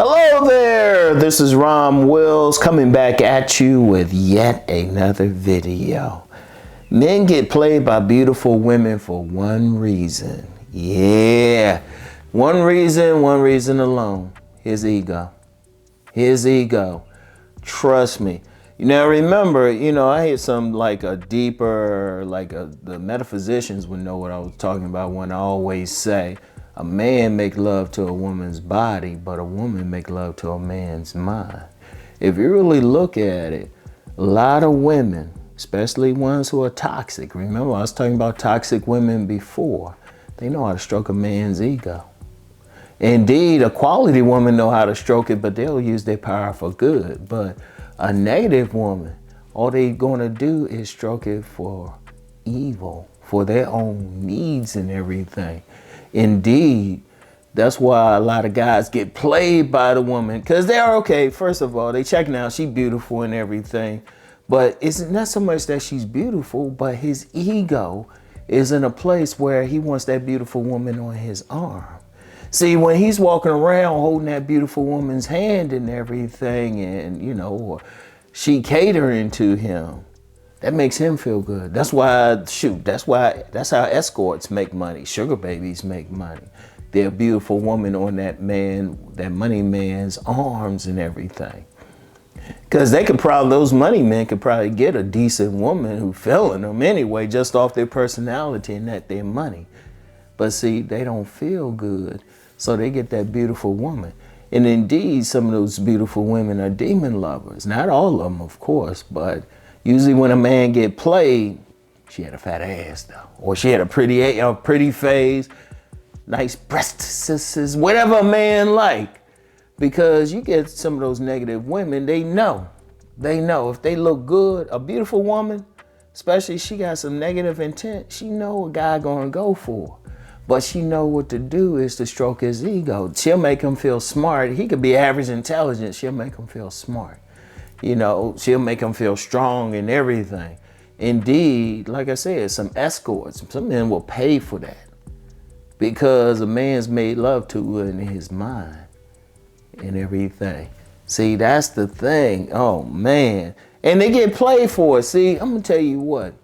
Hello there, this is Rom Wills coming back at you with yet another video. Men get played by beautiful women for one reason. Yeah, one reason alone. His ego. His ego. Trust me. Now remember, I had some the metaphysicians would know what I was talking about when I always say, a man make love to a woman's body, but a woman make love to a man's mind. If you really look at it, a lot of women, especially ones who are toxic, remember I was talking about toxic women before, they know how to stroke a man's ego. Indeed, a quality woman know how to stroke it, but they'll use their power for good. But a negative woman, all they gonna do is stroke it for evil, for their own needs and everything. Indeed, that's why a lot of guys get played by the woman, because they're okay. First of all, they checking out, she beautiful and everything, but it's not so much that she's beautiful, but his ego is in a place where he wants that beautiful woman on his arm. See, when he's walking around holding that beautiful woman's hand and everything, and or she catering to him, that makes him feel good. That's why, that's how escorts make money. Sugar babies make money. They're a beautiful woman on that money man's arms and everything. Because those money men could probably get a decent woman who feeling them anyway, just off their personality and not their money. But see, they don't feel good, so they get that beautiful woman. And indeed, some of those beautiful women are demon lovers. Not all of them, of course, but usually when a man get played, she had a fat ass though, or she had a pretty face, nice breasts, whatever a man like. Because you get some of those negative women, they know if they look good, a beautiful woman, especially if she got some negative intent, she know a guy gonna go for. But she know what to do is to stroke his ego. She'll make him feel smart. He could be average intelligence, she'll make him feel smart. She'll make him feel strong and everything. Indeed, like I said, some escorts, some men will pay for that because a man's made love to her in his mind and everything. See, that's the thing. Oh, man. And they get played for it. See, I'm going to tell you what.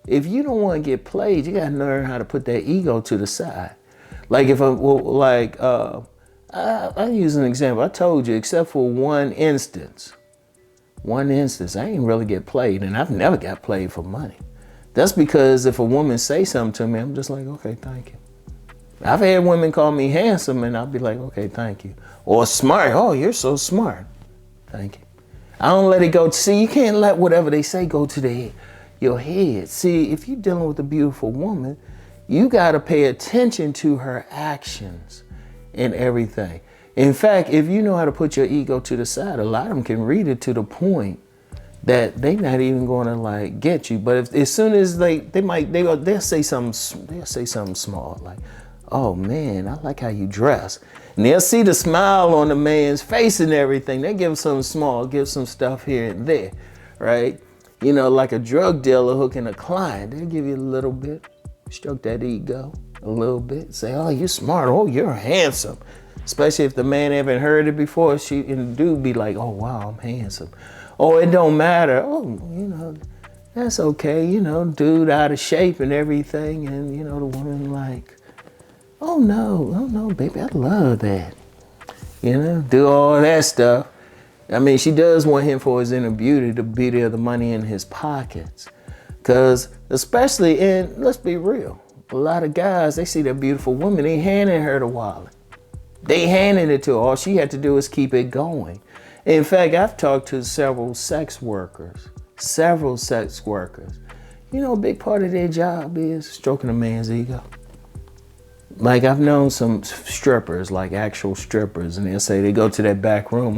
If you don't want to get played, you got to learn how to put that ego to the side. Like I'll use an example. I told you, except for one instance, I ain't really get played, and I've never got played for money. That's because if a woman say something to me, I'm just like, okay, thank you. I've had women call me handsome, and I'll be like, okay, thank you. Or smart, oh, you're so smart. Thank you. I don't let it go. See, you can't let whatever they say go to your head. See, if you're dealing with a beautiful woman, you got to pay attention to her actions and everything. In fact, if you know how to put your ego to the side, a lot of them can read it to the point that they're not even going to get you. But as soon as they'll say something small like, oh man, I like how you dress. And they'll see the smile on the man's face and everything. They give him something small, give some stuff here and there, right? Like a drug dealer hooking a client, they'll give you a little bit, stroke that ego a little bit, say, oh, you're smart, oh, you're handsome. Especially if the man haven't heard it before, and the dude be like, oh, wow, I'm handsome. Oh, it don't matter. Oh, that's okay. Dude out of shape and everything. And, the woman oh, no, baby, I love that. Do all that stuff. I mean, she does want him for his inner beauty, the beauty of the money in his pockets. Because especially let's be real, a lot of guys, they see that beautiful woman, they handing her the wallet. They handed it to her. All she had to do is keep it going. In fact, I've talked to several sex workers. A big part of their job is stroking a man's ego. Like I've known some strippers, like actual strippers, and they'll say they go to that back room.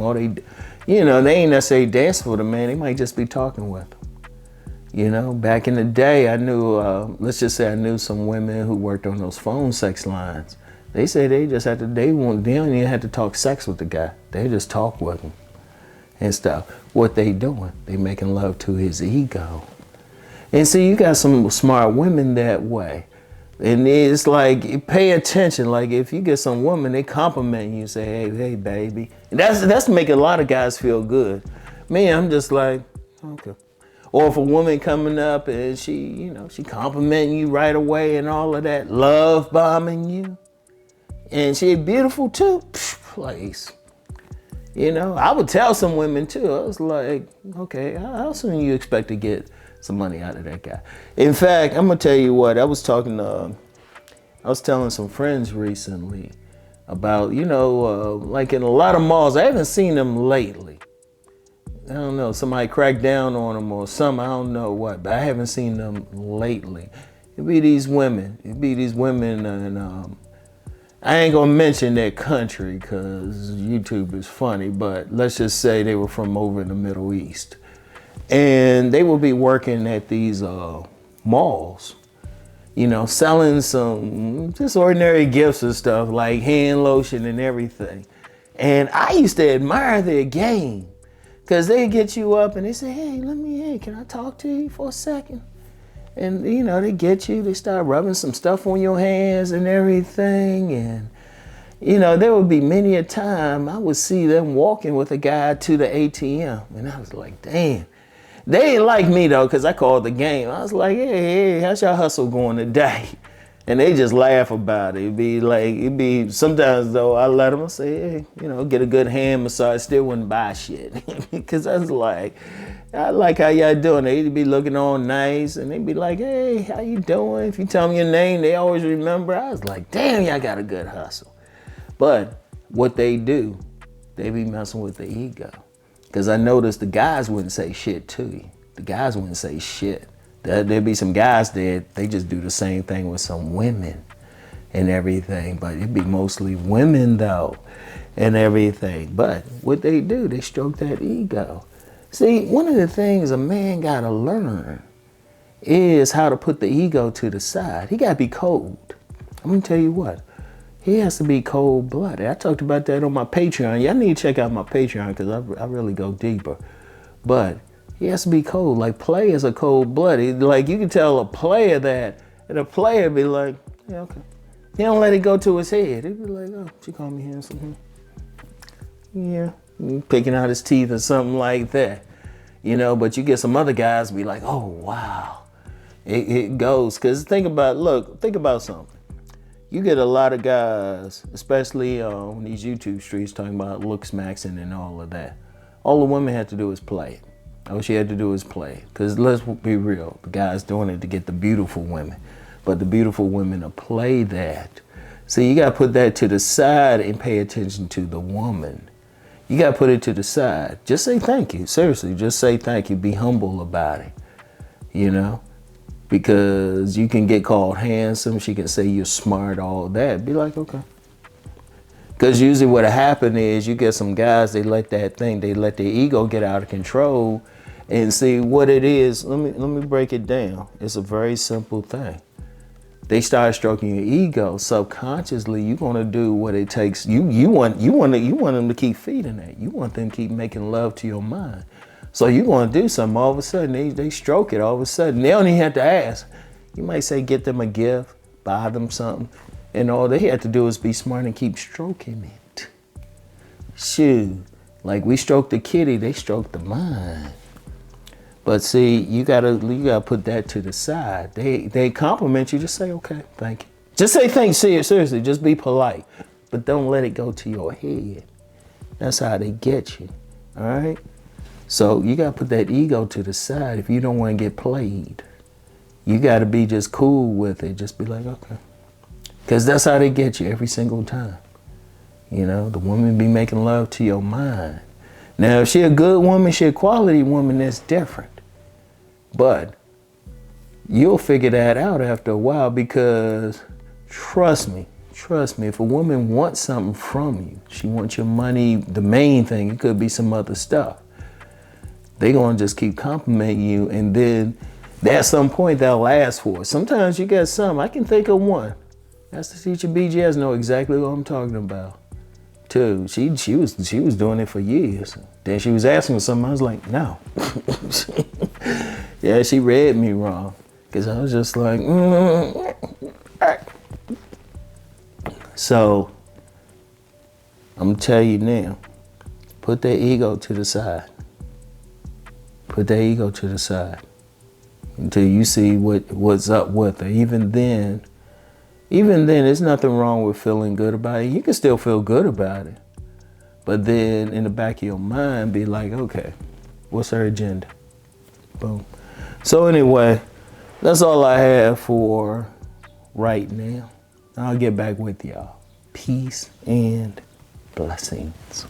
They ain't necessarily dancing for the man. They might just be talking with him. Back in the day, I knew, let's just say I knew some women who worked on those phone sex lines. They say they don't even have to talk sex with the guy. They just talk with him and stuff. What they doing? They making love to his ego. And see, you got some smart women that way. And it's like, pay attention. Like if you get some woman, they compliment you, say, hey, baby. And that's making a lot of guys feel good. Me, I'm just like, okay. Or if a woman coming up and she complimenting you right away and all of that, love bombing you, and she beautiful too, place. I would tell some women too. I was like, okay, how soon you expect to get some money out of that guy? In fact, I'm gonna tell you what, I was telling some friends recently about, like in a lot of malls, I haven't seen them lately. I don't know, somebody cracked down on them or something, I don't know what, but I haven't seen them lately. It'd be these women and I ain't gonna mention their country because YouTube is funny, but let's just say they were from over in the Middle East. And they would be working at these malls, selling some just ordinary gifts and stuff like hand lotion and everything. And I used to admire their game because they get you up and they say, hey, can I talk to you for a second? And they get you, they start rubbing some stuff on your hands and everything. And there would be many a time I would see them walking with a guy to the ATM. And I was like, damn. They ain't like me though, because I called the game. I was like, hey, how's your hustle going today? And they just laugh about it. It'd be sometimes though, I let them say, hey, get a good hand massage, still wouldn't buy shit. Because I was like, I like how y'all doing. They'd be looking all nice and they'd be like, hey, how you doing? If you tell them your name, they always remember. I was like, damn, y'all got a good hustle. But what they do, they be messing with the ego. Because I noticed the guys wouldn't say shit to you. The guys wouldn't say shit. There'd be some guys that they just do the same thing with some women and everything. But it'd be mostly women though and everything. But what they do, they stroke that ego. See, one of the things a man gotta learn is how to put the ego to the side. He gotta be cold. I'm gonna tell you what. He has to be cold-blooded. I talked about that on my Patreon. Y'all need to check out my Patreon because I really go deeper. But he has to be cold. Like players are cold-blooded. Like you can tell a player that, and a player be like, yeah, okay. He don't let it go to his head. He be like, oh, she called me handsome. Yeah, picking out his teeth or something like that. But you get some other guys be like, oh, wow. It goes. Because think about something. You get a lot of guys, especially on these YouTube streets, talking about looks maxing and all of that. All the women had to do is play it. All she had to do is play. Because let's be real, the guy's doing it to get the beautiful women. But the beautiful women to play that. So you got to put that to the side and pay attention to the woman. You got to put it to the side. Just say thank you. Seriously, just say thank you. Be humble about it, Because you can get called handsome. She can say you're smart, all that. Be like, okay. Because usually what'll happen is you get some guys, they let their ego get out of control and see what it is. Let me break it down. It's a very simple thing. They start stroking your ego. Subconsciously, you're gonna do what it takes. You want them to keep feeding that. You want them to keep making love to your mind. So you're going to do something, all of a sudden, they stroke it all of a sudden. They don't even have to ask. You might say, get them a gift, buy them something, and all they have to do is be smart and keep stroking it. Shoot, like we stroke the kitty, they stroke the mind. But see, you gotta put that to the side. They compliment you, just say, okay, thank you. Just say thanks, seriously, just be polite. But don't let it go to your head. That's how they get you, all right? So you gotta put that ego to the side if you don't want to get played. You gotta be just cool with it. Just be like, okay. Because that's how they get you every single time. The woman be making love to your mind. Now, if she a good woman, she a quality woman, that's different. But you'll figure that out after a while because trust me, if a woman wants something from you, she wants your money, the main thing, it could be some other stuff. They're going to just keep complimenting you, and then at some point they'll ask for it. Sometimes you get some. I can think of one. That's the teacher BGS know exactly what I'm talking about. Too. She was doing it for years. Then she was asking for something. I was like, no. Yeah, she read me wrong. Because I was just like, So I'm gonna tell you now, put that ego to the side. Put that ego to the side until you see what's up with her. Even then, there's nothing wrong with feeling good about it. You can still feel good about it. But then in the back of your mind, be like, okay, what's her agenda? Boom. So anyway, that's all I have for right now. I'll get back with y'all. Peace and blessings.